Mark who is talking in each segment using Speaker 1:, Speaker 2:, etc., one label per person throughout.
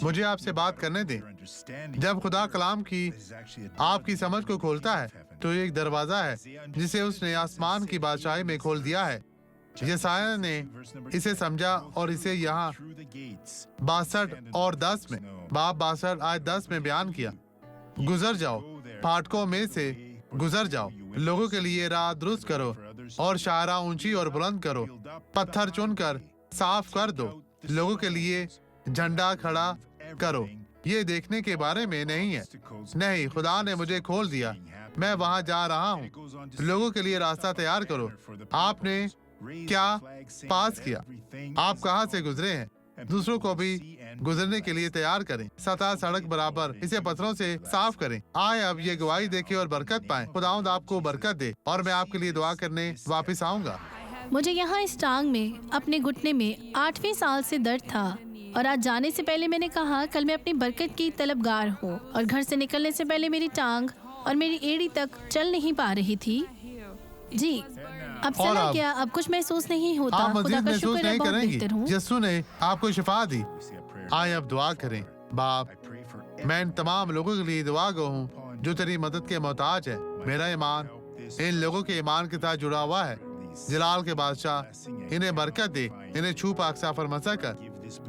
Speaker 1: मुझे आपसे बात करने दें। जब खुदा कलाम की आपकी समझ को खोलता है तो ये एक दरवाजा है जिसे उसने आसमान की बादशाही में खोल दिया है। यशायाह ने इसे समझा और इसे यहाँ 62 और 10 में, बाब 62 आयत 10 में बयान किया। गुजर जाओ, फाटकों में से गुजर जाओ, लोगों के लिए राह दुरुस्त करो और शाहराह ऊंची और बुलंद करो, पत्थर चुनकर साफ कर दो, लोगों के लिए झंडा खड़ा करो। ये देखने के बारे में नहीं है, नहीं, खुदा ने मुझे खोल दिया, मैं वहां जा रहा हूँ। लोगों के लिए रास्ता तैयार करो। आपने क्या पास किया? आप कहाँ से गुजरे हैं? दूसरों को भी गुजरने के लिए तैयार करें। सतह सड़क बराबर, इसे पत्थरों से साफ करें। आए अब ये गवाही देखें और बरकत पाएं। खुदावंद आपको बरकत दे और मैं आपके लिए दुआ करने वापस आऊंगा।
Speaker 2: मुझे यहाँ इस टांग में, अपने घुटने में 8वें साल से दर्द था और आज जाने से पहले मैंने कहा कल मैं अपनी बरकत की तलबगार हूँ। और घर से निकलने से पहले मेरी टांग और मेरी एड़ी तक चल नहीं पा रही थी। जी, अब चला क्या? अब कुछ महसूस नहीं होता।
Speaker 1: आप
Speaker 2: खुदा
Speaker 1: मजीद
Speaker 2: का
Speaker 1: महसूस
Speaker 2: शुक्र है,
Speaker 1: नहीं
Speaker 2: बहुत
Speaker 1: करेंगी।
Speaker 2: बेहतर हूँ।
Speaker 1: यीशु ने आपको शिफा दी। आए अब दुआ करें। बाप, मैं इन तमाम लोगों के लिए दुआ गो हूँ जो तेरी मदद के मोहताज है। मेरा ईमान इन लोगों के ईमान के साथ जुड़ा हुआ है। जलाल के बादशाह इन्हें बरकत दे, इन्हें छू पाक साफर मसा कर,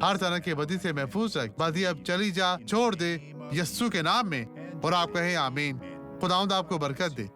Speaker 1: हर तरह की बदी से महफूज रख। बदी अब चली जा, छोड़ दे यस्सु के नाम में। और आप कहें आमीन। खुदावंद आपको बरकत दे।